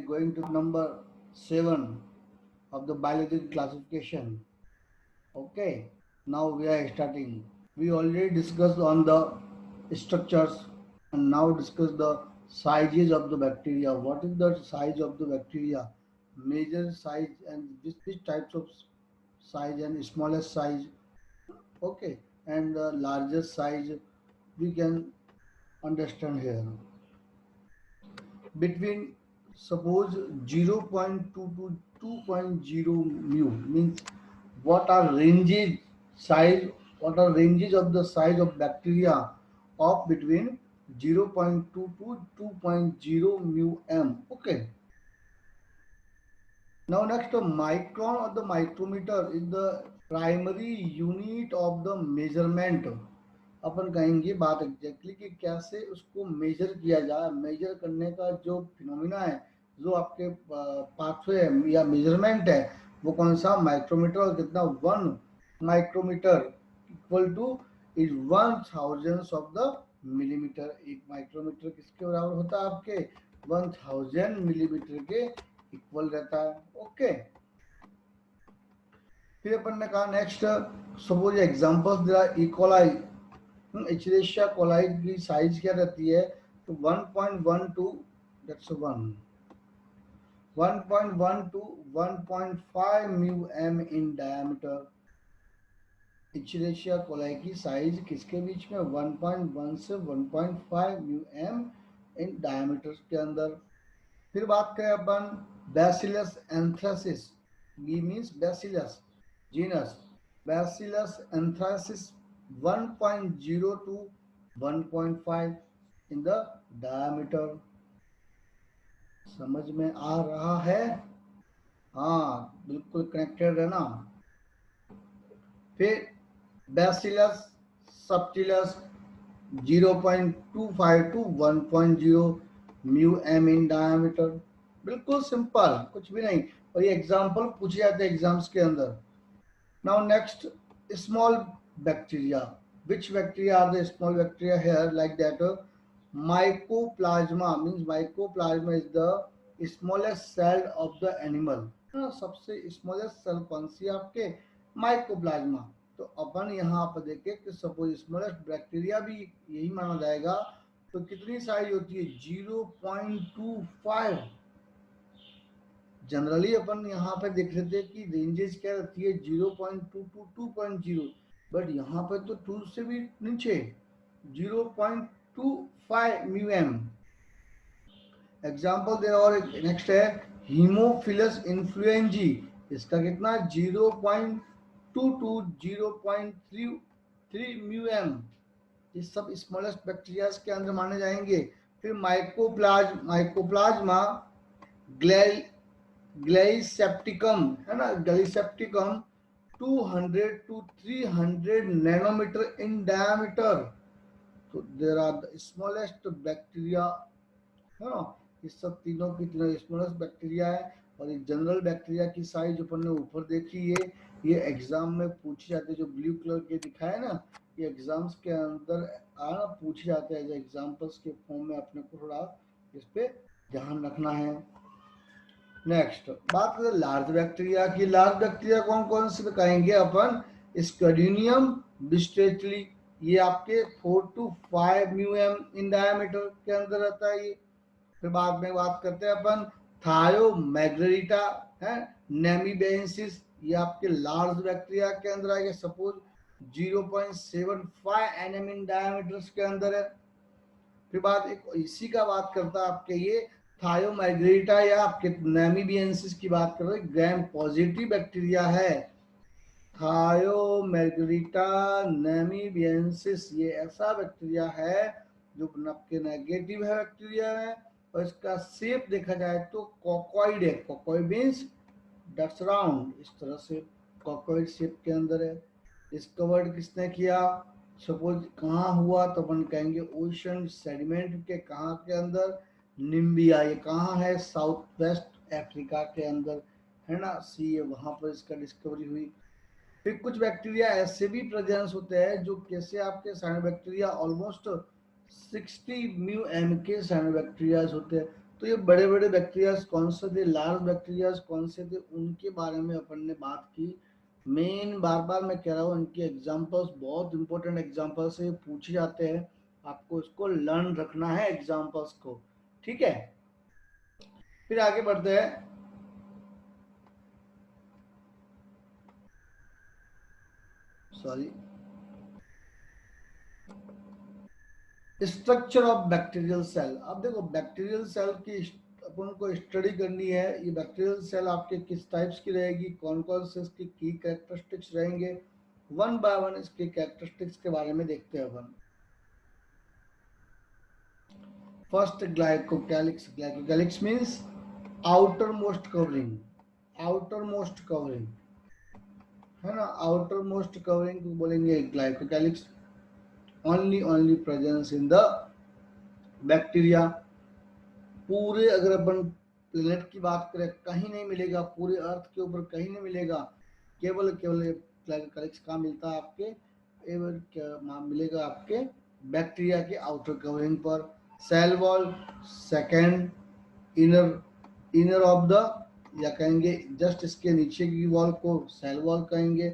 going to number 7 of the biological classification. Okay, now we are starting. We already discussed on the structures and now discuss the sizes of the bacteria. What is the size of the bacteria? Major size and which types of size and smallest size. Okay, and the largest size we can understand here. Between suppose 0.2 to 2.0 mu means what are ranges size, what are ranges of the size of bacteria of between 0.2 to 2.0 mu m. Okay, now next, the micron or the micrometer is the primary unit of the measurement. अपन कहेंगे बात exactly कि कैसे उसको major किया जाए। Major करने का जो फिनोमिना है, जो आपके पाथवे है या मेजरमेंट है, वो कौन सा माइक्रोमीटर। और कितना, 1 micrometre equal to is 1,000 of the millimetre. एक माइक्रोमीटर किसके बराबर होता है? आपके 1000 मिलीमीटर के इक्वल रहता है। ओके, फिर अपन ने कहा नेक्स्ट, सपोज एग्जांपल्स दे रहा इकोलाई, एचरेशिया कोलाई की साइज क्या रहती है? तो 1.12, that's 1.1 to 1.5 mu m in diameter. Escherichia coli की साइज किसके बीच में? 1.1 से 1.5 म्यू एम इन डायमीटर के अंदर। फिर बात करें अपन Bacillus anthracis, B means Bacillus genus, Bacillus anthracis 1.0 to 1.5 in the diameter. समझ में आ रहा है? हाँ, बिल्कुल कनेक्टेड है ना। फिर Bacillus subtilis 0.25 to 1.0 mu m in diameter. बिल्कुल सिंपल, कुछ भी नहीं। और ये एग्जांपल पूछे जाते हैं एग्जाम्स के अंदर। Now next, small bacteria. Which bacteria are the small bacteria here? Like that mycoplasma means mycoplasma is the smallest cell of the animal. सबसे स्मॉलेस्ट सेल कौन सी है आपके? माइकोप्लाज्मा। तो अपन यहाँ पर देखें कि सपोज स्मॉलेस्ट बैक्टीरिया भी यही माना जाएगा, तो कितनी साइज होती है? 0.25। जनरली अपन यहाँ पे देख लेते हैं कि रेंजेस क्या रहती है? 0.2 to 2.0, बट यहाँ पे तो 2 से भी नीचे 0.25 म्यू एम। एग्जाम्पल दे और नेक्स्ट है हीमोफिलस इन्फ्लुएंजी। इसका कितना? 0.2 to 0.33 म्यू एम। ये सब स्मॉलेस्ट बैक्टीरिया के अंदर माने जाएंगे। फिर माइकोप्लाज्मा ग्लाइसेप्टिकम है ना, gallisepticum 200 to 300 nanometre in diameter. तो there are the smallest bacteria है ना। ये सब तीनों की तीनों स्मॉलेस्ट बैक्टीरिया है। और ये जनरल बैक्टीरिया की साइज अपन ने ऊपर देखी है, ये एग्जाम में पूछे जाते हैं। जो ब्लू कलर के दिखाए ना, ये एग्जाम्स के अंदर आना पूछे जाते हैं एग्जाम्पल्स के फॉर्म में। अपने को थोड़ा इस पे ध्यान रखना है। नेक्स्ट बात करें लार्ज बैक्टीरिया की। लार्ज बैक्टीरिया कौन कौन से कहेंगे अपन? स्क्वाड्रीनियम बिस्टेटली, ये आपके 4 to 5 mu m in diameter के अंदर रहता है ये। फिर बाद में बात करते हैं अपन थायोमैग्रेटा है, नेमीबेंसिस, ये आपके लार्ज बैक्टीरिया के अंदर आएगा। सपोज 0.75 एनएम इन डायमीटर के अंदर है। फिर बात एक इसी का बात करता है आपके ये थायोमैग्रेटा या आपके नेमीबियंसिस की बात कर रहे हैं, ग्राम पॉजिटिव बैक्टीरिया है। थायोमैग्रेटा नेमीबियंसिस ये ऐसा बैक्टीरिया है जो आपके नेगेटिव है बैक्टीरिया है। और इसका शेप देखा जाए तो कॉकॉइड है। कॉकॉइड मीन्स डट्स राउंड, इस तरह से कॉकॉइड शेप के अंदर है। डिस्कवर्ड किसने किया? सपोज कहाँ हुआ? तो अपन कहेंगे ओशन सेडिमेंट के कहाँ के अंदर? निम्बिया। ये कहाँ है? साउथ वेस्ट अफ्रीका के अंदर है ना, सी है, वहां पर इसका डिस्कवरी हुई। फिर कुछ बैक्टीरिया ऐसे भी प्रेजेंस होते हैं जो कैसे आपके साइनोबैक्टीरिया ऑलमोस्ट 60 म्यू एम के साइनोबैक्टीरिया होते हैं। तो ये बड़े बड़े बैक्टीरिया कौन से थे, लार्ज बैक्टीरिया कौन से थे, उनके बारे में अपन ने बात की। मेन बार बार मैं कह रहा हूँ, इनके एग्जाम्पल्स बहुत इंपॉर्टेंट एग्जाम्पल्स है, पूछे जाते हैं, आपको इसको लर्न रखना है एग्जाम्पल्स को, ठीक है। फिर आगे बढ़ते हैं। Sorry, structure of bacterial cell. अब देखो बैक्टीरियल सेल की अपन को स्टडी करनी है। ये बैक्टीरियल सेल आपके किस टाइप्स की रहेगी, कौन कौन से इसके की कैरेक्टरिस्टिक्स रहेंगे, वन बाय वन इसके कैरेक्टरिस्टिक्स के बारे में देखते हैं अपन। First glycocalyx. Glycocalyx means outer most covering, outer most covering है ना, आउटर मोस्ट कवरिंग को बोलेंगे glycocalyx. Only presence in the bacteria. पूरे अगर अपन प्लेनेट की बात करें, कहीं नहीं मिलेगा, पूरे अर्थ के ऊपर कहीं नहीं मिलेगा, केवल केवल ग्लाइकोकैलिक्स कहाँ मिलता है आपके, मिलेगा आपके बैक्टीरिया के आउटर कवरिंग पर। Cell wall second, inner inner of the, या कहेंगे जस्ट इसके नीचे की वॉल को सेल वॉल कहेंगे।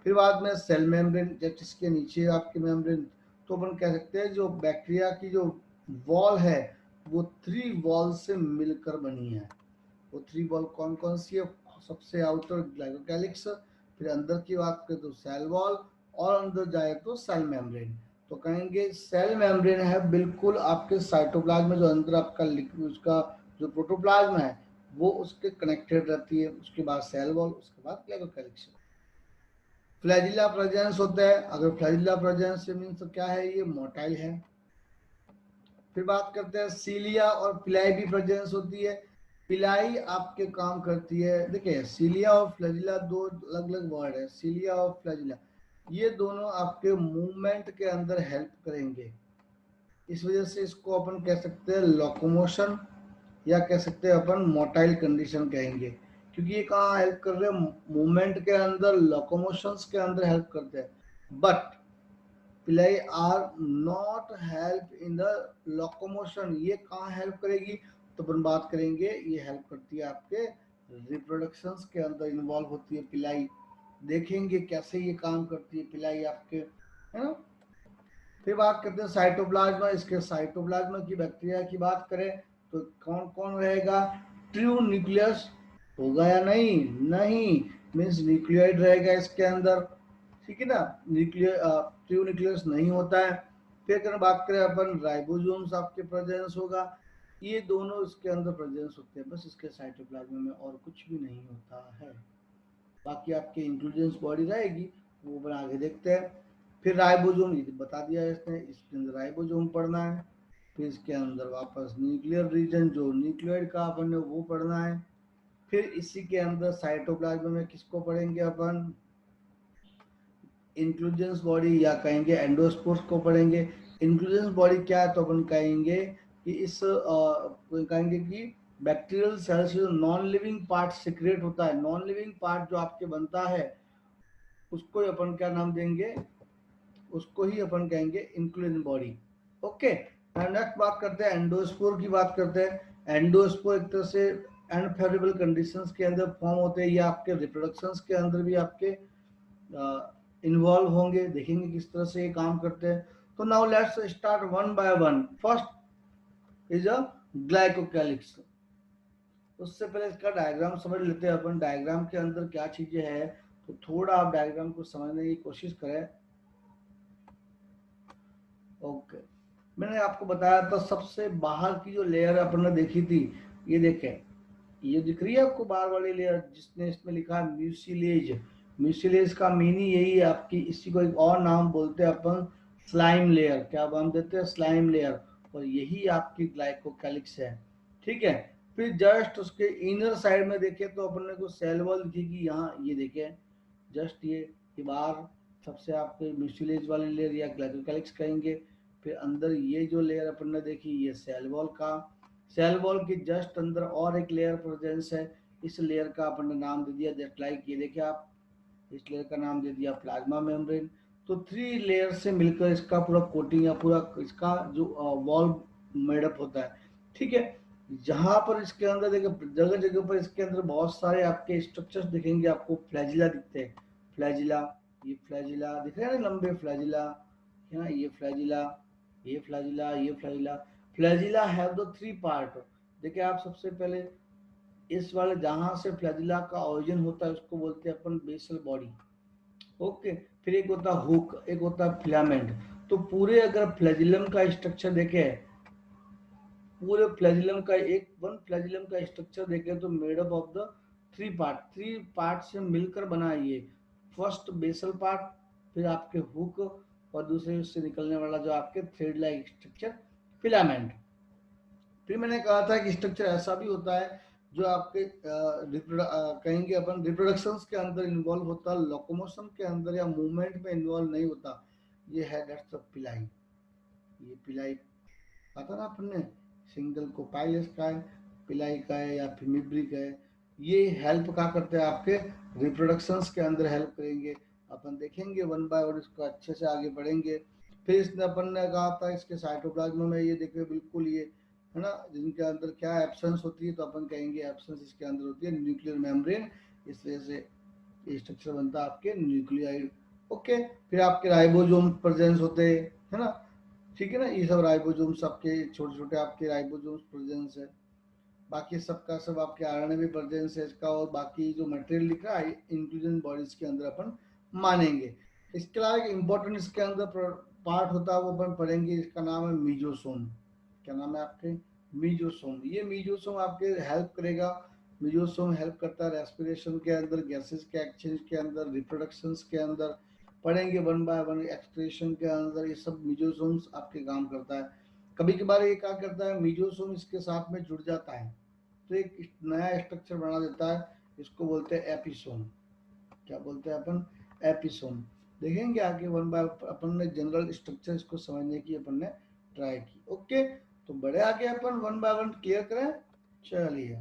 फिर बाद में सेल मेम्ब्रेन, जस्ट इसके नीचे आपके मेम्ब्रेन। तो अपन कह सकते हैं जो बैक्टीरिया की जो वॉल है वो 3 वॉल से मिलकर बनी है। वो 3 वॉल कौन कौन सी है, सबसे आउटर ग्लाइकोकैलिक्स, फिर अंदर की बात करें तो सेल वॉल, और अंदर जाए तो सेल मेम्ब्रेन। तो कहेंगे सेल मेम्ब्रेन है बिल्कुल आपके साइटोप्लाज्म में, जो अंदर आपका लिक्विड, उसका जो प्रोटोप्लाज्म है वो उसके कनेक्टेड रहती है। उसके बाद सेल वॉल, उसके बाद ग्लाइकोकैलिक्स। फ्लैजिला प्रेजेंस होता है। अगर फ्लैजिला प्रेजेंस से मीन्स तो क्या है, ये मोटाइल है। फिर बात करते हैं सीलिया और पिलाई भी प्रेजेंस होती है। पिलाई आपके काम करती है, देखिए सीलिया और फ्लैजिला दो अलग अलग वर्ड है। सीलिया और फ्लैजिला ये दोनों आपके मूवमेंट के अंदर हेल्प करेंगे। इस वजह से इसको अपन कह सकते हैं लोकोमोशन, या कह सकते हैं अपन मोटाइल कंडीशन कहेंगे, क्योंकि ये कहाँ हेल्प कर रहे हैं, मूवमेंट के अंदर, लोकोमोशंस के अंदर हेल्प करते हैं। But pili are not help in the locomotion. ये कहाँ हेल्प करेगी, तो अपन बात करेंगे, ये हेल्प करती है आपके रिप्रोडक्शंस के अंदर इन्वॉल्व होती है पिलाई। देखेंगे कैसे ये काम करती है पिलाई आपके, है ना। फिर बात करते हैं साइटोप्लाज्मा। इसके साइटोप्लाज्मा की बैक्टीरिया की बात करें तो कौन कौन रहेगा, ट्रू न्यूक्लियस होगा या नहीं, नहीं मीन्स न्यूक्लियोइड रहेगा इसके अंदर, ठीक है ना। न्यूक्लियर ट्रू न्यूक्लियस नहीं होता है। फिर अगर बात करें अपन राइबोसोम्स आपके प्रेजेंस होगा। ये दोनों इसके अंदर प्रेजेंस होते हैं, बस इसके साइटोप्लाज्म में और कुछ भी नहीं होता है। बाकी आपके इंक्लूजन्स बॉडी रहेगी, वो अपन आगे देखते हैं। फिर राइबोसोम, ये बता दिया है इसने, इसके अंदर राइबोसोम पढ़ना है। फिर इसके अंदर वापस न्यूक्लियर रीजन, जो न्यूक्लियोइड का अपन ने वो पढ़ना है। फिर इसी के अंदर साइटोप्लाज्म में किसको पढ़ेंगे अपन, इंक्लूजन्स बॉडी, या कहेंगे एंडोस्पोर्स को पढ़ेंगे। इंक्लूजन्स बॉडी क्या है, तो अपन कहेंगे कि कहेंगे कि बैक्टीरियल सेल से जो नॉन लिविंग पार्ट सिक्रेट होता है, नॉन लिविंग पार्ट जो आपके बनता है, उसको अपन क्या नाम देंगे, उसको ही अपन कहेंगे इंक्लूजन बॉडी। ओके, नेक्स्ट बात करते हैं एंडोस्पोर की बात करते हैं। एंडोस्पोर एक तरह से अनफेवरेबल कंडीशंस के अंदर फॉर्म होते हैं, या आपके रिप्रोडक्शंस के अंदर भी आपके इन्वॉल्व होंगे। देखेंगे किस तरह से ये काम करते हैं। तो now let's start one by one. First is a glycocalyx. उससे पहले इसका डायग्राम समझ लेते हैं अपन, डायग्राम के अंदर क्या चीजें हैं। तो थोड़ा आप डायग्राम को समझने की कोशिश करें। ओके, मैंने आपको बताया था सबसे बाहर की जो लेयर अपन ने देखी थी, ये देखें, ये दिख रही है आपको बाहर वाली लेयर, जिसने इसमें लिखा है म्यूसिलेज। म्यूसिलेज का मीनिंग यही है आपकी, इसी को एक और नाम बोलते हैं अपन स्लाइम लेयर। क्या नाम देते हैं, स्लाइम लेयर। और यही आपकी ग्लाइकोकैलिक्स है, ठीक है। फिर जस्ट उसके इनर साइड में देखें तो अपन ने को सेल वॉल दिखेगी, यहाँ ये देखें, जस्ट ये बाहर सबसे आपके म्यूसिलेज वाली लेयर या ग्लाइकोकैलिक्स कहेंगे। फिर अंदर ये जो लेयर अपन ने देखी, ये सेल वॉल का, सेल वॉल के जस्ट अंदर और एक लेयर प्रेजेंस है। इस लेयर का अपन ने नाम दे दिया जस्ट लाइक, ये देखिए आप, इस लेयर का नाम दे दिया प्लाज्मा मेम्ब्रेन। तो 3 लेयर से मिलकर इसका पूरा कोटिंग या पूरा इसका जो वॉल मेडअप होता है, ठीक है। यहाँ पर इसके अंदर देखिए जगह जगह पर इसके अंदर बहुत सारे आपके स्ट्रक्चर्स दिखेंगे आपको, फ्लैजिला दिखते हैं, फ्लैजिला, ये फ्लैजिला दिख रहे हैं ना, लंबे फ्लैजिला, है ना, ये फ्लैजिला, ये फ्लैजिला, ये flagella. Flagella have the three part. देखिए आप सबसे पहले इस वाले जहां से फ्लैजिला का ओरिजिन होता है उसको बोलते हैं अपन बेसल बॉडी। ओके, फिर एक होता है हुक, एक होता है फिलामेंट। तो पूरे अगर फ्लैजिलम का स्ट्रक्चर देखे, पूरे फ्लैजिलम का एक वन फ्लैजिलम का स्ट्रक्चर देखें तो made up of the three part से मिलकर बना है ये। फर्स्ट बेसल पार्ट, फिर आपके हुक, और दूसरे उससे निकलने वाला जो आपके थ्रेड लाइक स्ट्रक्चर फिलामेंट। फिर मैंने कहा था कि स्ट्रक्चर ऐसा भी होता है जो आपके कहेंगे अपन रिप्रोडक्शन के अंदर इन्वॉल्व होता है, लोकोमोशन के अंदर या मूवमेंट में इन्वॉल्व नहीं होता। ये है दैट्स द पिलाई। ये पिलाई पता ना अपन ने, सिंगल कोपाइलस का है, पिलाई का है या फिमिब्री का है। ये हेल्प क्या करते हैं आपके रिप्रोडक्शंस के अंदर हेल्प करेंगे। अपन देखेंगे वन बाय वन इसको अच्छे से आगे बढ़ेंगे। फिर इसने अपन ने कहा था इसके साइटोप्लाज्म में ये देखिए बिल्कुल ये है ना, जिनके अंदर क्या एब्सेंस होती है तो अपन कहेंगे एब्सेंस इसके अंदर होती है न्यूक्लियर मेम्ब्रेन। इस वजह से ये स्ट्रक्चर बनता है आपके न्यूक्लियाइड। ओके, फिर आपके राइबोसोम प्रेजेंस होते हैं, है ना, ठीक है ना, ये सब राइबोसोम्स आपके छोटे छोटे आपके राइबोसोम्स प्रेजेंस है। बाकी सबका सब आपके आरएनए भी प्रेजेंस है इसका, और बाकी जो मटेरियल लिख रहा है इंक्लूजन बॉडीज के अंदर अपन मानेंगे। इसके अलावा एक इम्पोर्टेंट इसके अंदर पार्ट होता है वो अपन पढ़ेंगे, इसका नाम है मीजोसोम। क्या नाम है आपके? मीजोसोम। ये मीजोसोम आपके हेल्प करेगा। मीजोसोम हेल्प करता है रेस्पिरेशन के अंदर, गैसेस के एक्सचेंज के अंदर, रिप्रोडक्शन के अंदर, पढ़ेंगे वन बाय वन एक्सक्रीशन के अंदर, ये सब मीजोसोम्स आपके काम करता है। कभी कभार ये क्या करता है, मीजोसोम इसके साथ में जुड़ जाता है तो एक नया स्ट्रक्चर बना देता है, इसको बोलते हैं एपिसोम। क्या बोलते हैं अपन? एपिसोम। देखेंगे आगे वन बाय अपन ने जनरल स्ट्रक्चर इसको समझने की अपन ने ट्राई की। ओके, तो बड़े आगे अपन वन बाय वन क्लियर करें। चलिए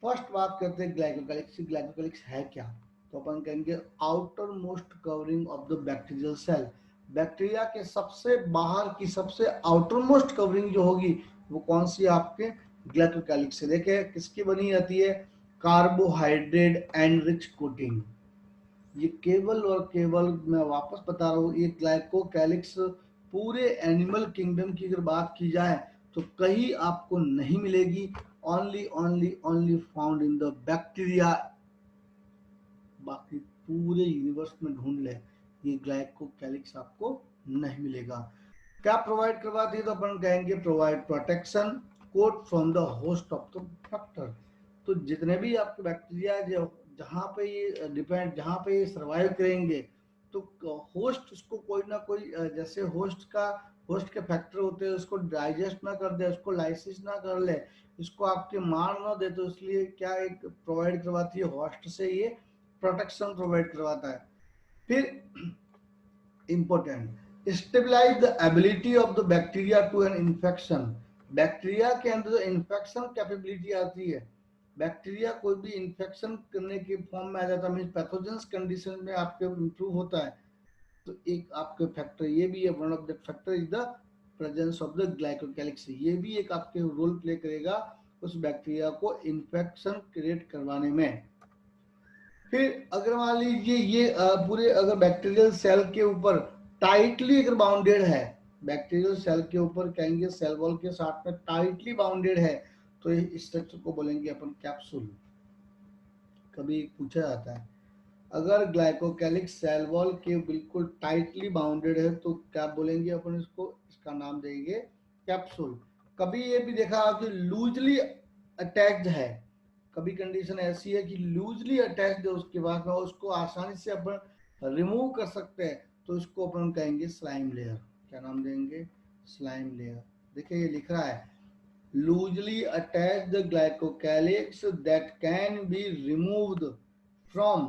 फर्स्ट बात करते हैं ग्लाइकोकैलिक्स। ग्लाइकोकैलिक्स है क्या? तो अपन कहेंगे outer most covering of the bacterial cell. Bacteria के सबसे बाहर की सबसे आउटर मोस्ट कवरिंग जो होगी वो कौन सी? आपके ग्लाइकोकैलिक्स से। देखे किसकी बनी रहती है? Carbohydrate and rich coating. ये केवल और केवल मैं वापस बता रहा हूँ, ये ग्लाइकोकैलिक्स पूरे एनिमल किंगडम की अगर बात की जाए तो कहीं आपको नहीं मिलेगी। Only only only found in the bacteria. बाकी पूरे यूनिवर्स में ढूंढ ले, ये ग्लाइकोकैलिक्स आपको नहीं मिलेगा। क्या प्रोवाइड करवाती है? तो अपन कहेंगे provide protection quote from the host of the factor. तो जितने भी आपके बैक्टीरिया जो जहाँ पे ये डिपेंड, जहाँ पे ये सर्वाइव करेंगे, तो होस्ट उसको कोई ना कोई जैसे होस्ट के फैक्टर होते हैं उसको डाइजेस्ट ना कर दे, उसको लाइसिस ना कर ले, इसको आपके मार ना दे, तो इसलिए क्या एक प्रोवाइड करवाती है होस्ट से, ये प्रोटेक्शन प्रोवाइड करवाता है। फिर important stabilize the ability of the bacteria to an infection. Bacteria के अंदर जो इन्फेक्शन कैपेबिलिटी आती है, बैक्टीरिया कोई भी इन्फेक्शन करने के फॉर्म में आ जाता है, मीन पैथोजेंस कंडीशन में आपके इंप्रूव होता है। तो एक आपके फैक्टर ये भी है, one of the factor is the presence of the glycocalyx. ये भी एक आपके रोल प्ले करेगा उस बैक्टीरिया को इन्फेक्शन क्रिएट करवाने में। फिर अगर मान लीजिए ये पूरे अगर बैक्टीरियल सेल के ऊपर टाइटली अगर बाउंडेड है, बैक्टीरियल सेल के ऊपर कहेंगे सेल वॉल के साथ में टाइटली बाउंडेड है, तो इस स्ट्रक्चर को बोलेंगे अपन कैप्सूल। कभी पूछा जाता है अगर ग्लाइकोकैलिक सेल वॉल के बिल्कुल टाइटली बाउंडेड है तो क्या बोलेंगे अपन इसको? इसका नाम देंगे कैप्सूल। कभी ये भी देखा कि लूजली अटैच्ड है, कभी कंडीशन ऐसी है कि लूजली अटैच्ड है, उसके बाद में उसको आसानी से अपन रिमूव कर सकते हैं, तो इसको अपन कहेंगे स्लाइम लेयर। क्या नाम देंगे? Slime layer. देखिए ये लिख रहा है loosely attached glycocalyx that can be removed from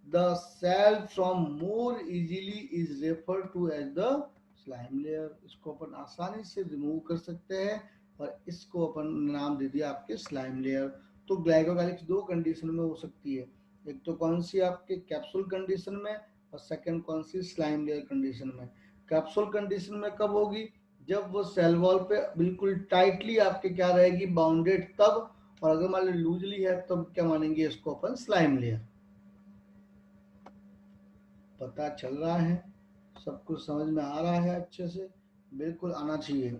the cell from more easily is referred to as the slime layer। इसको अपन आसानी से रिमूव कर सकते हैं और इसको अपन नाम दे दिया आपके स्लाइम लेयर। तो ग्लाइकोकैलिक्स दो कंडीशन में हो सकती है, एक तो कौन सी आपके कैप्सूल कंडीशन में, और सेकंड कौन सी? स्लाइम लेयर कंडीशन में। कैप्सूल कंडीशन में कब होगी? जब वो सेल वॉल पे बिल्कुल टाइटली आपके क्या रहेगी, बाउंडेड, तब। और अगर मान लो लूजली है तब क्या मानेंगे इसको अपन, स्लाइम लेयर। पता चल रहा है, सब कुछ समझ में आ रहा है अच्छे से, बिल्कुल आना चाहिए।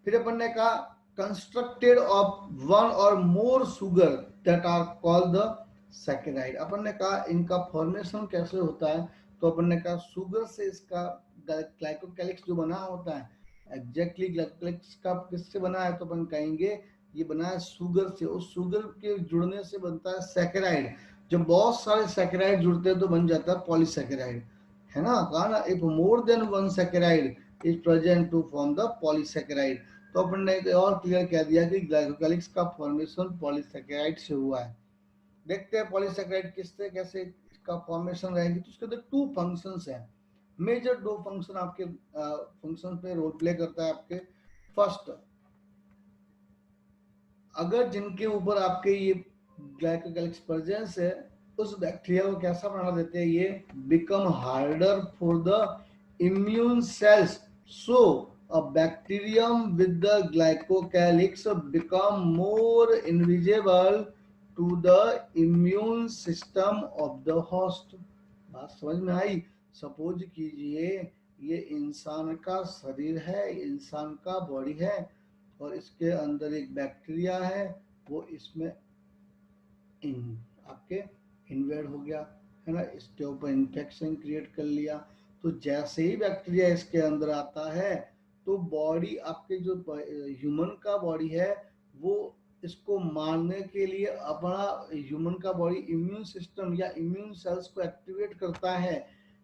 फिर अपन ने कहा कंस्ट्रक्टेड ऑफ वन और more sugar that are called the saccharide. अपन ने कहा इनका फॉर्मेशन कैसे होता है, तो अपन ने कहा शुगर से इसका ग्लाइकोकैलिक्स जो बना होता है, एग्जैक्टली ग्लाइकोकैलिक्स का किससे बना है, तो अपन कहेंगे ये बना है शुगर से। उस शुगर के जुड़ने से बनता है सैकेराइड। जब बहुत सारे सैकेराइड जुड़ते हैं तो बन जाता है पॉलीसैकेराइड, है ना। कहा ना, if more than one saccharide is present to form the polysaccharide. तो अपन ने और क्लियर कह दिया कि ग्लाइकोकैलिक्स का फॉर्मेशन पॉलीसैकेराइड से हुआ है। देखते हैं पॉलीसैकेराइड किससे कैसे इसका फॉर्मेशन रहेगी। तो उसके अंदर टू फंक्शंस हैं, मेजर दो फंक्शन आपके फंक्शन पे रोल प्ले करता है आपके। फर्स्ट, अगर जिनके ऊपर आपके ये ग्लाइकोकैलिक्स प्रेजेंस है, उस बैक्टीरिया को कैसा बना देते हैं ये, become harder for the immune cells. So a bacterium with the glycocalyx become more invisible to the immune system of the host। बात समझ में आई। सपोज कीजिए ये इंसान का शरीर है, इंसान का बॉडी है, और इसके अंदर एक बैक्टीरिया है, वो इसमें इन आपके इन्वेड हो गया, है ना, इसके ऊपर इन्फेक्शन क्रिएट कर लिया। तो जैसे ही बैक्टीरिया इसके अंदर आता है, तो बॉडी आपके जो ह्यूमन का बॉडी है, वो इसको मारने के लिए अपना ह्यूमन का बॉडी इम्यून सिस्टम या इम्यून सेल्स को एक्टिवेट करता है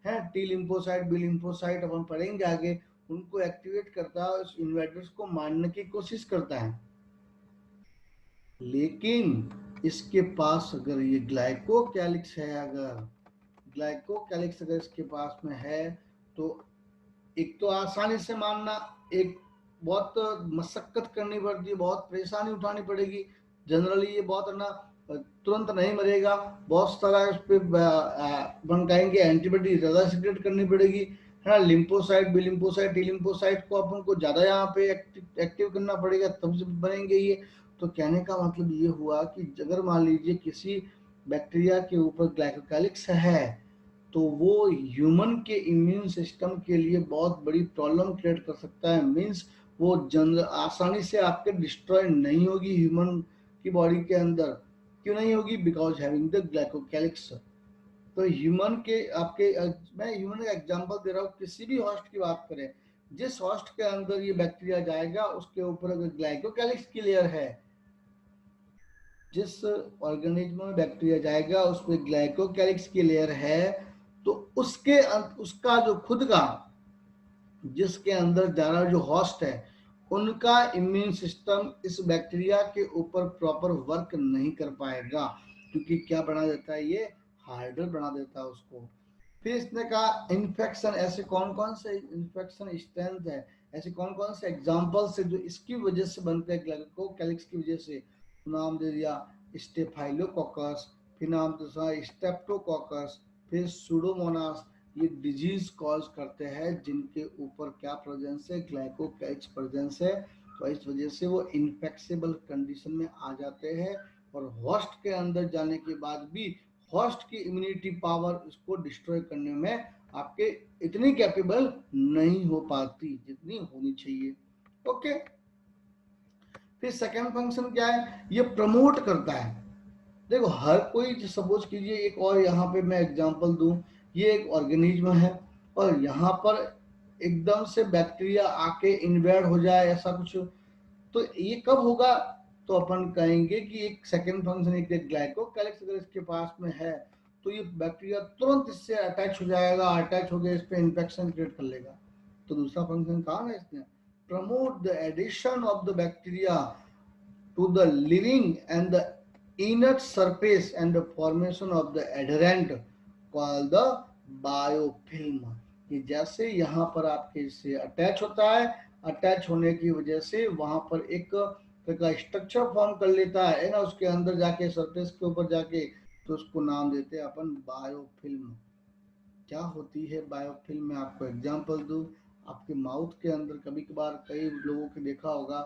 टी लिम्फोसाइट, बी लिम्फोसाइट अपन पढ़ेंगे आगे, उनको एक्टिवेट करता है, उस इन्वेडर्स को मारने की कोशिश करता है। लेकिन इसके पास अगर ये ग्लाइकोकैलिक्स है, अगर ग्लाइकोकैलिक्स अगर इसके पास में है, तो एक तो आसानी से मारना, एक बहुत मशक्कत करनी पड़ती है, बहुत परेशानी उठानी पड़ेगी। जनरली ये बहुत ना तुरंत नहीं मरेगा, बहुत सारा इस पे अपन कहेंगे एंटीबॉडी ज्यादा सिक्रेट करनी पड़ेगी, है ना। Lymphocyte, B lymphocyte, T lymphocyte को अपन को ज्यादा यहाँ पे एक्टिव करना पड़ेगा, तब से बनेंगे ये। तो कहने का मतलब ये हुआ कि अगर मान लीजिए किसी बैक्टीरिया के ऊपर ग्लाइकोकैलिक्स है, तो वो ह्यूमन के इम्यून सिस्टम के लिए बहुत बड़ी प्रॉब्लम क्रिएट कर सकता है। मींस वो जन आसानी से आपके डिस्ट्रॉय नहीं होगी ह्यूमन की बॉडी के अंदर। क्यों नहीं होगी, बिकॉज हैविंग द ग्लाइकोकैलिक्स। तो ह्यूमन के आपके मैं ह्यूमन का एग्जांपल दे रहा हूँ, किसी भी हॉस्ट की बात करें, जिस हॉस्ट के अंदर ये बैक्टीरिया जाएगा उसके ऊपर अगर ग्लाइकोकैलिक्स की लेयर है, जिस ऑर्गेनिज्म में बैक्टीरिया जाएगा उसमें ग्लाइकोकैलिक्स की लेयर है, तो उसके उसका जो खुद का, जिसके अंदर जा रहा जो हॉस्ट है, उनका इम्यून सिस्टम इस बैक्टीरिया के ऊपर प्रॉपर वर्क नहीं कर पाएगा, क्योंकि क्या बना देता है ये, हार्डर बना देता है उसको। फिर इसने कहा इन्फेक्शन, ऐसे कौन कौन से इन्फेक्शन स्ट्रेंथ है, ऐसे कौन कौन से एग्जाम्पल्स है जो इसकी वजह से बनते हैं, ग्लाइकोकैलिक्स की वजह से। नाम दे दिया स्टेफाइलोकोकस, फिर नाम दूसरा स्टेप्टोकोकस, फिर सुडोमोनास। ये डिजीज कॉज करते हैं जिनके ऊपर क्या प्रेजेंस है, ग्लाइकोकैलिक्स प्रेजेंस है। तो इस वजह से वो इन्फेक्सेबल कंडीशन में आ जाते हैं, और होस्ट के अंदर जाने के बाद भी होस्ट की इम्यूनिटी पावर इसको डिस्ट्रॉय करने में आपके इतनी कैपेबल नहीं हो पाती जितनी होनी चाहिए। ओके। फिर सेकेंड फंक्शन क्या है, ये प्रमोट करता है। देखो हर कोई, सपोज कीजिए एक और यहाँ पे मैं एग्जांपल दूं, ये एक ऑर्गेनिज्म है और यहाँ पर एकदम से बैक्टीरिया आके इन्वेड हो जाए ऐसा कुछ, तो ये कब होगा, तो अपन कहेंगे कि एक सेकेंड फंक्शन, एक ग्लाइकोकैलिक्स अगर इसके पास में है, तो ये बैक्टीरिया तुरंत इससे अटैच हो जाएगा, अटैच हो गया इस पे इन्फेक्शन क्रिएट कर लेगा। तो दूसरा फंक्शन कहा ना इसने, promote the adhesion of the bacteria to the living and the inert surface and the formation of the adherent called the biofilm। कि जैसे यहाँ पर आपके इससे अटैच होता है, अटैच होने की वजह से वहां पर एक का स्ट्रक्चर फॉर्म कर लेता है ना, उसके अंदर जाके सरफेस के ऊपर जाके, तो उसको नाम देते हैं अपन बायोफिल्म। क्या होती है बायोफिल्म, मैं आपको एग्जांपल दूं। आपके माउथ के अंदर कभी कभार कई लोगों के देखा होगा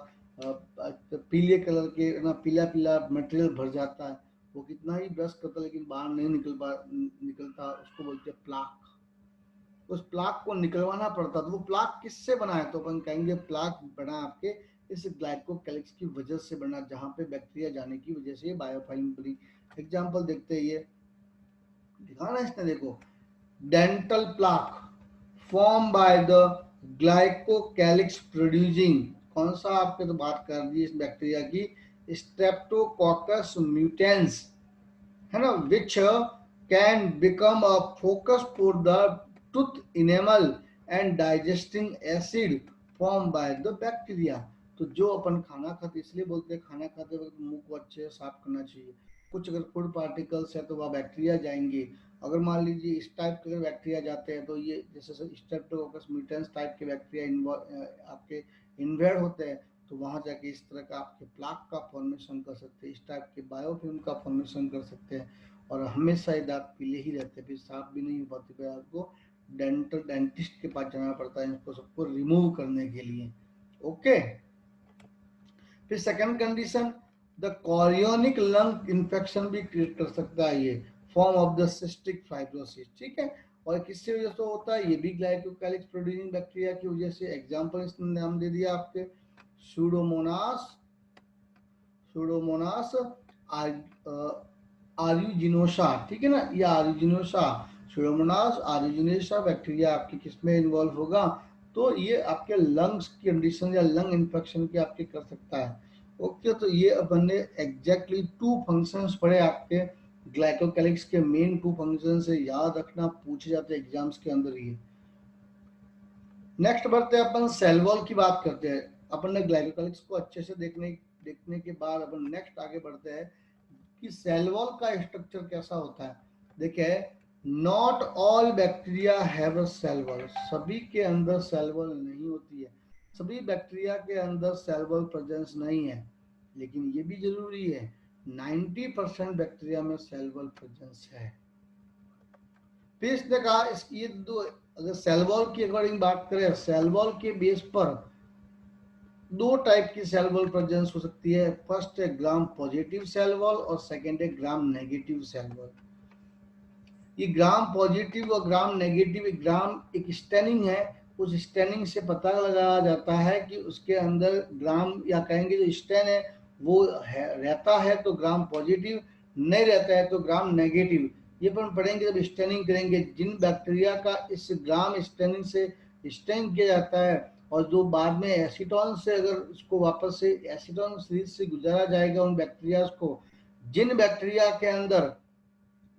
पीले कलर के ना, पीला पीला मटेरियल भर जाता है, वो कितना ही ब्रश करता है लेकिन बाहर नहीं निकलता, उसको बोलते हैं प्लाक। उस प्लाक को निकलवाना पड़ता, तो वो प्लाक किससे बना है, तो अपन कहेंगे प्लाक बना आपके इस ग्लाइकोकैलिक्स की वजह से बना, जहाँ पे बैक्टीरिया जाने की वजह से ये बायोफिल्म बनी। एग्जांपल देखते हैं, ये दिखाना इसने, देखो, dental plaque formed by the glycocalyx producing, कौन सा आपके तो बात कर दी इस बैक्टीरिया की, स्ट्रेप्टोकोकस म्यूटेंस, है ना, which can become a focus for the tooth enamel and digesting acid formed by the bacteria। तो जो अपन खाना खाते, इसलिए बोलते हैं खाना खाते वक्त मुंह को अच्छे से साफ करना चाहिए। कुछ अगर फूड पार्टिकल्स है तो वह बैक्टीरिया जाएंगे। अगर मान लीजिए इस टाइप के बैक्टीरिया जाते हैं, तो ये जैसे स्ट्रेप्टोकोकस म्यूटेंस टाइप के बैक्टीरिया आपके इन्वेड होते हैं, तो वहां जाके इस तरह का आपके प्लाक का फॉर्मेशन कर सकते हैं, इस टाइप के बायोफिल्म का फॉर्मेशन कर सकते हैं। और हमेशा ये दांत पीले ही रहते हैं, फिर साफ भी नहीं हो पाते, फिर आपको डेंटिस्ट के पास जाना पड़ता है इनको सबको रिमूव करने के लिए। ओके। फिर second condition, the chorionic lung infection भी क्रिएट कर सकता है ये, form of the cystic fibrosis, ठीक है। और किससे वजह से होता है, ये भी ग्लाइकोकैलिक्स प्रोड्यूसिंग बैक्टीरिया की वजह से। एग्जांपल इसने नाम दे दिया आपके, सूडोमोनास, सूडोमोनास आर्यूजिनोसा, ठीक है ना, ये आर्यूजिनोसा, सूडोमोनास आर्यूजिनोसा बैक्टीरिया आपकी किसमें इन्वॉल्व होगा, तो ये आपके लंग्स की कंडीशन या लंग इन्फेक्शन की आपके कर सकता है। ओके, तो ये अपन ने एग्जैक्टली टू फंक्शंस पढ़े आपके ग्लाइकोकैलिक्स के, मेन टू फंक्शन से याद रखना, पूछे जाते हैं एग्जाम्स के अंदर ये। नेक्स्ट बढ़ते हैं, अपन सेल वॉल की बात करते हैं। अपन ने ग्लाइकोकैलिक्स को अच्छे से देखने के बाद अपन नेक्स्ट आगे बढ़ते हैं कि सेल वॉल का स्ट्रक्चर कैसा होता है। देखिए, not all bacteria have a cell wall, सभी के अंदर सेल वॉल नहीं होती है, सभी बैक्टीरिया के अंदर सेल वॉल प्रेजेंस नहीं है, लेकिन ये भी जरूरी है 90% बैक्टीरिया में सेल वॉल प्रेजेंस है। फिर इसने कहा इसकी ये दो, अगर सेल वॉल की अकॉर्डिंग बात करें, सेल वॉल के बेस पर दो टाइप की सेल वॉल प्रेजेंस हो सकती है। फर्स्ट है ग्राम पॉजिटिव सेल वॉल और सेकंड है ग्राम नेगेटिव सेल वॉल। ये ग्राम पॉजिटिव और ग्राम नेगेटिव, ग्राम एक स्टेनिंग है, उस स्टेनिंग से पता लगाया जाता है कि उसके अंदर ग्राम, या कहेंगे जो स्टेन है वो रहता है तो ग्राम पॉजिटिव, नहीं रहता है तो ग्राम नेगेटिव। ये अपन पढ़ेंगे जब स्टेनिंग करेंगे, जिन बैक्टीरिया का इस ग्राम स्टेनिंग से स्टेन किया जाता है और जो बाद में एसीटोन से अगर उसको वापस से एसीटोन सीरीज से गुजारा जाएगा उन बैक्टीरिया को, जिन बैक्टीरिया के अंदर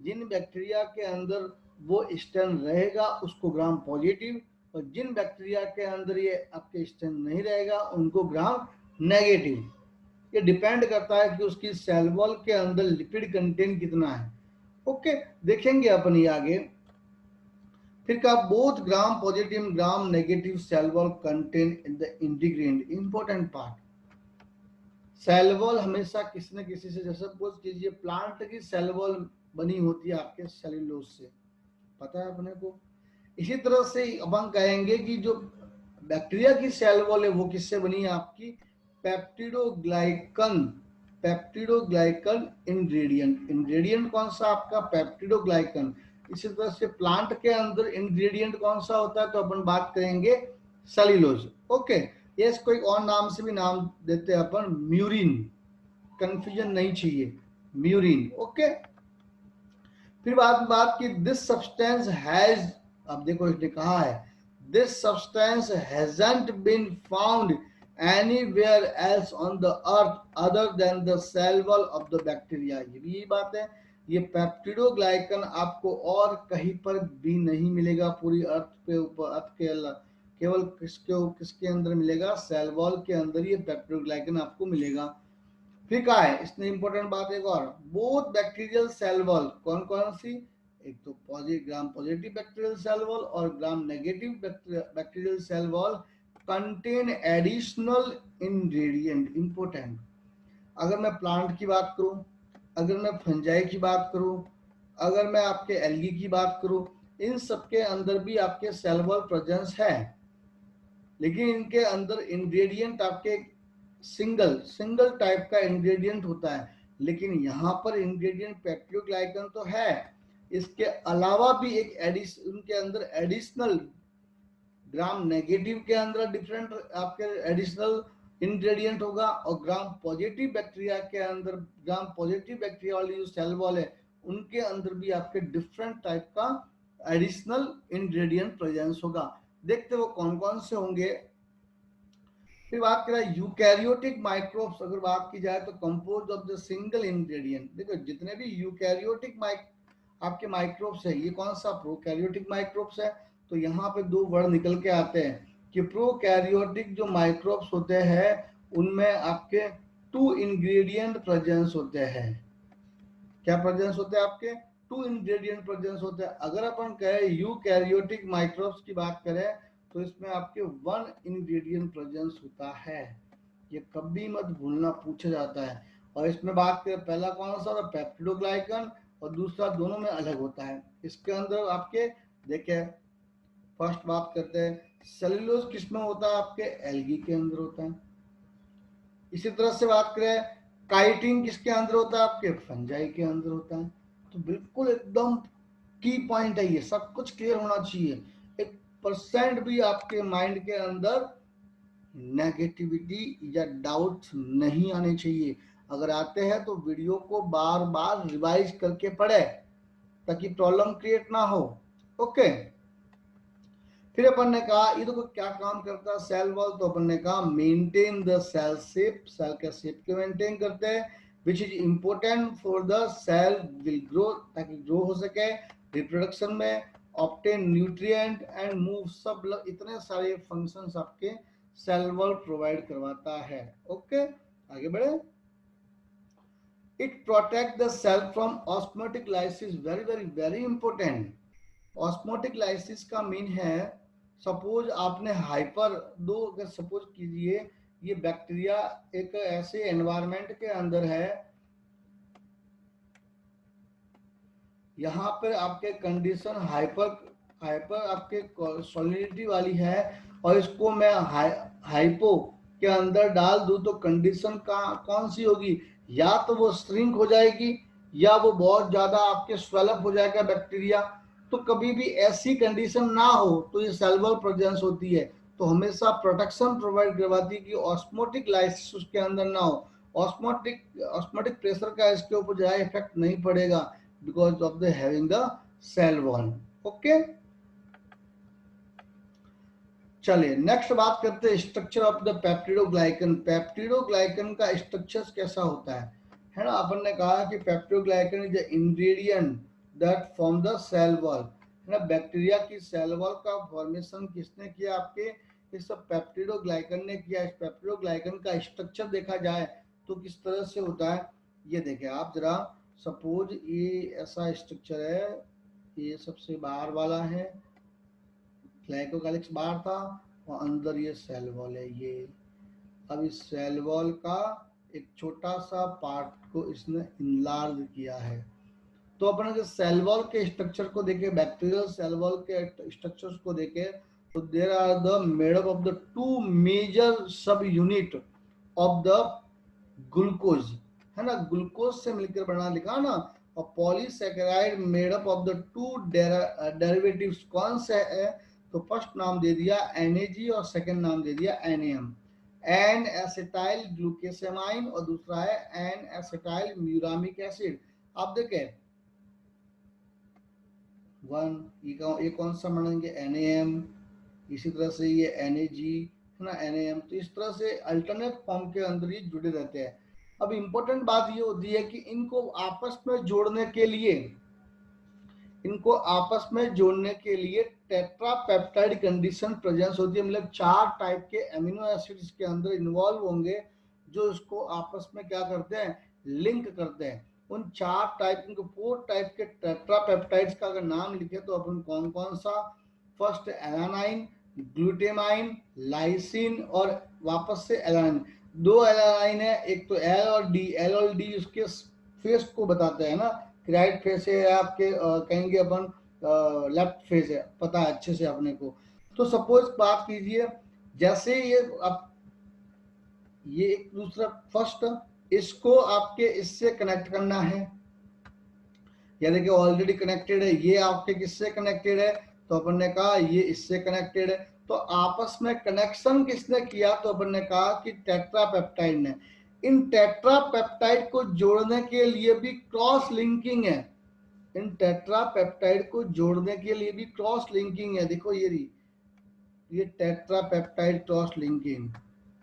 जिन बैक्टीरिया के अंदर वो स्टेन रहेगा उसको ग्राम पॉजिटिव, और जिन बैक्टीरिया के अंदर ये आपके स्टेन नहीं रहेगा उनको ग्राम नेगेटिव। ये डिपेंड करता है कि उसकी सेल वॉल के अंदर लिपिड कंटेंट कितना है। ओके, देखेंगे अपन ये आगे। फिर कहा both gram positive gram negative cell wall contain in the integral, important part. Cell wall हमेशा किसी न किसी से, जैसे सपोज कीजिए प्लांट की सेल वॉल बनी होती है आपके सेल्यूलोज से, पता है अपने को। इसी तरह से अपन कहेंगे कि जो बैक्टीरिया की सेल वॉल है वो किससे बनी है आपकी, पेप्टिडोग्लाइकन, पेप्टिडोग्लाइकन इंग्रेडिएंट। इंग्रेडिएंट कौन सा आपका, पेप्टिडोग्लाइकन। इसी तरह से प्लांट के अंदर इंग्रेडिएंट कौन सा होता है, तो अपन बात करेंगे सेल्यूलोज। ओके, ये इसको एक और नाम से भी नाम देते हैं अपन, म्यूरिन, कंफ्यूजन नहीं चाहिए, म्यूरिन। ओके, फिर बात की दिस सब्सटेंस हैज, अब देखो इसने कहा है this substance hasn't been found anywhere else on the earth other than the cell wall of the bacteria. ये भी यही बात है, ये पेप्टिडोग्लाइकन आपको और कहीं पर भी नहीं मिलेगा पूरी अर्थ पे ऊपर, अर्थ के केवल किसके अंदर मिलेगा, सेल वॉल के अंदर ये पेप्टिडोग्लाइकन आपको मिलेगा। फिर कहा है इसने इंपॉर्टेंट बात एक और, बोथ बैक्टीरियल सेल वॉल, कौन कौन सी, एक तो gram positive bacterial cell wall और gram negative bacterial cell wall contain additional ingredient, important. अगर मैं प्लांट की बात करूं, अगर मैं फंजाई की बात करूं, अगर मैं आपके एल्गी की बात करूं, इन सबके अंदर भी आपके सेल वॉल प्रेजेंस है, लेकिन इनके अंदर इंग्रेडिएंट आपके सिंगल सिंगल टाइप का इंग्रेडिएंट होता है। लेकिन यहाँ पर इंग्रेडिएंट पेप्टिडोग्लाइकन तो है, इसके अलावा भी एक उनके अंदर एडिशनल ग्राम नेगेटिव के अंदर डिफरेंट आपके एडिशनल इंग्रेडिएंट होगा, और ग्राम पॉजिटिव बैक्टीरिया के अंदर, ग्राम पॉजिटिव बैक्टीरिया वाली जो सेल वॉल है उनके अंदर भी आपके डिफरेंट टाइप का एडिशनल इंग्रेडिएंट प्रेजेंस होगा। देखते वो कौन कौन से होंगे। फिर बात करें यूकैरियोटिक माइक्रोब्स, अगर बात की जाए तो compose of the single ingredient. देखो जितने भी यूकैरियोटिक आपके माइक्रोब्स है, ये कौन सा प्रोकैरियोटिक माइक्रोब्स है, तो यहाँ पे दो वर्ड निकल के आते हैं कि प्रोकैरियोटिक जो माइक्रोब्स होते हैं उनमें आपके 2 इंग्रेडिएंट प्रेजेंस होते हैं। क्या प्रेजेंस होते हैं आपके? 2 इंग्रेडिएंट प्रेजेंस होते हैं। अगर अपन कहें यूकैरियोटिक माइक्रोब्स की बात करें तो इसमें आपके 1 इंग्रेडिएंट प्रेजेंस होता है, ये कभी मत भूलना, पूछा जाता है। और इसमें बात करें पहला कौन सा होता है, पेप्टिडोग्लाइकन, और दूसरा दोनों में अलग होता है। इसके अंदर आपके देखे, फर्स्ट बात करते हैं सेलुलोज किसमें होता है, आपके एल्गी के अंदर होता है। इसी तरह से बात करें काइटिन किसके अंदर होता है, आपके फंजाई के अंदर होता है। तो बिल्कुल एकदम की पॉइंट है, ये सब कुछ क्लियर होना चाहिए, 1% भी आपके माइंड के अंदर नेगेटिविटी या डाउट नहीं आने चाहिए। अगर आते हैं तो वीडियो को बार बार रिवाइज करके पढ़े ताकि प्रॉब्लम क्रिएट ना हो। ओके, फिर अपन ने कहा ये देखो क्या काम करता है सेल वॉल, तो अपन ने कहा maintain the cell shape, cell के शेप को मेंटेन करते हैं, which is important for the cell will grow, ताकि ग्रो हो सके, रिप्रोडक्शन में, ऑब्टेन न्यूट्रिएंट एंड मूव, सब इतने सारे फंक्शंस आपके सेल वॉल प्रोवाइड करवाता है। ओके, आगे बढ़े। It protect the cell from osmotic lysis, very very very important. Osmotic lysis का मीन है, सपोज आपने हाइपर दो, अगर सपोज कीजिए ये बैक्टीरिया एक ऐसे एनवायरनमेंट के अंदर है, यहाँ पर आपके कंडीशन हाइपर हाइपर आपके सॉलिडिटी वाली है, और इसको मैं हाइपो के अंदर डाल दूं तो कंडीशन का कौन सी होगी, या तो वो श्रिंक हो जाएगी या वो बहुत ज्यादा आपके स्वेलअप हो जाएगा बैक्टीरिया। तो कभी भी ऐसी कंडीशन ना हो तो ये सेल वॉल प्रेजेंस होती है, तो हमेशा प्रोटेक्शन प्रोवाइड करवाती है कि ऑस्मोटिक लाइसिस उसके अंदर ना हो, ऑस्मोटिक ऑस्मोटिक प्रेशर का इसके ऊपर ज्यादा इफेक्ट नहीं पड़ेगा because of the having the cell wall। Okay, चलिए नेक्स्ट बात करते हैं structure of the peptidoglycan. Peptidoglycan का स्ट्रक्चर कैसा होता है ना, अपन ने कहा कि peptidoglycan is the ingredient that form the cell wall, है ना। बैक्टीरिया की सेल वॉल का फॉर्मेशन किसने किया, आपके इस पेप्टिडोग्लाइकन ने किया। इस पेप्टिडोग्लाइकन का स्ट्रक्चर देखा जाए तो किस तरह से होता है, ये देखें आप जरा। सपोज ये ऐसा स्ट्रक्चर है, ये सबसे बाहर वाला है, ग्लाइकोकालिक्स बाहर था, और अंदर ये सेल वॉल है ये। अब इस सेल वॉल का एक छोटा सा पार्ट को इसने इनलार्ज किया है। तो अपन अगर सेल वॉल के स्ट्रक्चर को देखें, बैक्टीरियल सेल वॉल के स्ट्रक्चर्स को देखें, तो there are the made up of the 2 major sub unit of the glucose, है ना, ग्लूकोज से मिलकर बना, लिखा ना। और polysaccharide made up of the 2 derivatives, कौन से है, तो फर्स्ट नाम दे दिया NAG और सेकंड नाम दे दिया NAM, एन एसिटाइल ग्लूकेसेमाइन, और दूसरा है एन एसिटाइल म्यूरामिक एसिड। आप देखें ये कौन सा मानेंगे, NAM, इसी तरह से ये NAG, है ना, NAM। तो इस तरह से अल्टरनेट फॉर्म के अंदर ये जुड़े रहते हैं। अब इंपॉर्टेंट बात ये होती है कि इनको आपस में जोड़ने के लिए, इनको आपस में जोड़ने के लिए टेट्रापेप्टाइड कंडीशन प्रेजेंस होती है, मतलब 4 टाइप के अमीनो एसिड्स के अंदर इन्वॉल्व होंगे जो इसको आपस में क्या करते हैं, लिंक करते हैं। उन 4 टाइप, इनको 4 टाइप के टेट्रापेप्टाइड्स का अगर नाम लिखे तो अपन कौन कौन सा, फर्स्ट एलानाइन, ग्लूटेमाइन, लाइसिन, और वापस से एलानाइन। 2 एलानाइन है, एक तो एल और डी। एल और डी उसके फेस को बताते हैं ना, राइट फेस है आपके, कहेंगे अपन लेफ्ट फेज है, पता है अच्छे से अपने को। तो सपोज बात कीजिए, जैसे ये अब ये एक दूसरा फर्स्ट, इसको आपके इससे कनेक्ट करना है, या देखिए ऑलरेडी कनेक्टेड है, ये आपके किससे कनेक्टेड है, तो अपन ने कहा ये इससे कनेक्टेड है। तो आपस में कनेक्शन किसने किया, तो अपन ने कहा कि टेट्रापेप्टाइड ने। इन टेट्रापेप्टाइड को जोड़ने के लिए भी क्रॉस लिंकिंग है, इन टेट्रापेप्टाइड को जोड़ने के लिए भी क्रॉस लिंकिंग है। देखो ये टेट्रापेप्टाइड क्रॉस लिंकिंग,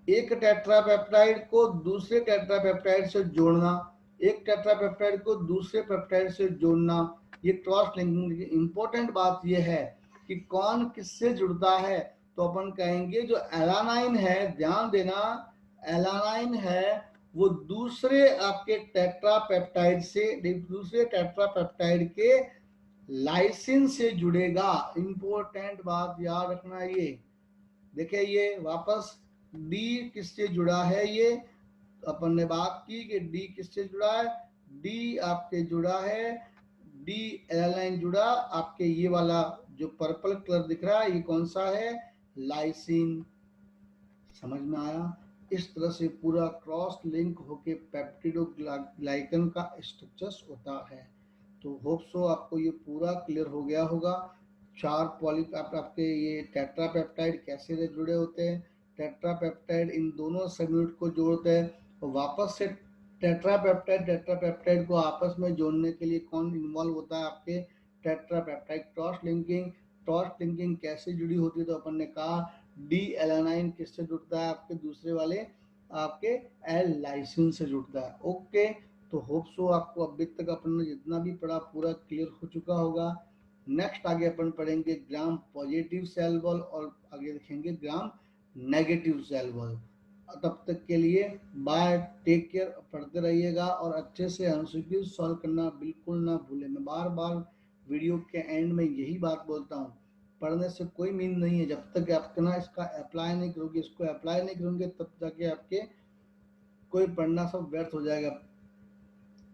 एक टेट्रापेप्टाइड को दूसरे टेट्रापेप्टाइड से जोड़ना, एक टेट्रापेप्टाइड को दूसरे पेप्टाइड से जोड़ना, ये क्रॉस लिंकिंग। इंपॉर्टेंट बात ये है कि कौन किससे जुड़ता है, तो अपन कहेंगे जो एलानाइन है, ध्यान देना, एलानाइन है वो दूसरे आपके टेट्रापेप्टाइड से, दूसरे टेट्रापेप्टाइड के लाइसिन से जुड़ेगा। इंपॉर्टेंट बात याद रखना ये। देखिए ये वापस डी किससे जुड़ा है, ये अपन ने बात की कि डी किससे जुड़ा है, डी आपके जुड़ा है, डी एलानाइन जुड़ा आपके, ये वाला जो पर्पल कलर दिख रहा है ये कौन सा है, लाइसिन। समझ में आया? इस तरह से पूरा क्रॉस लिंक होके पेप्टिडोग्लाइकन का स्ट्रक्चर होता है। तो होप सो आपको ये पूरा क्लियर हो गया होगा। चार पॉली आपके ये टेट्रापेप्टाइड कैसे जुड़े होते हैं, टेट्रापेप्टाइड इन दोनों सबयूनिट को जोड़ते हैं, और वापस से टेट्रापेप्टाइड को आपस में जोड़ने के लिए कौन इन्वॉल्व होता है, आपके tetrapeptide cross linking. Cross linking कैसे जुड़ी होती है, तो अपन ने कहा डी एलानाइन किससे जुड़ता है, आपके दूसरे वाले आपके एल लाइसिन से जुड़ता है। ओके, तो होप सो आपको अभी तक अपन ने जितना भी पढ़ा पूरा क्लियर हो चुका होगा। नेक्स्ट आगे अपन पढ़ेंगे ग्राम पॉजिटिव सेल वॉल, और आगे देखेंगे ग्राम नेगेटिव सेल वॉल। तब तक के लिए बाय, टेक केयर, पढ़ते रहिएगा और अच्छे से एमसीक्यू सॉल्व करना बिल्कुल ना भूलें। मैं बार बार वीडियो के एंड में यही बात बोलता हूँ, पढ़ने से कोई मीन नहीं है जब तक आप ना इसका अप्लाई नहीं करोगे, इसको अप्लाई नहीं करोगे तब जाके आपके कोई पढ़ना सब व्यर्थ हो जाएगा।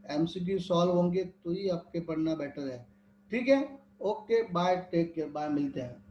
एमसीक्यू सॉल्व होंगे तो ही आपके पढ़ना बेटर है। ठीक है, okay bye, take care, bye, मिलते हैं।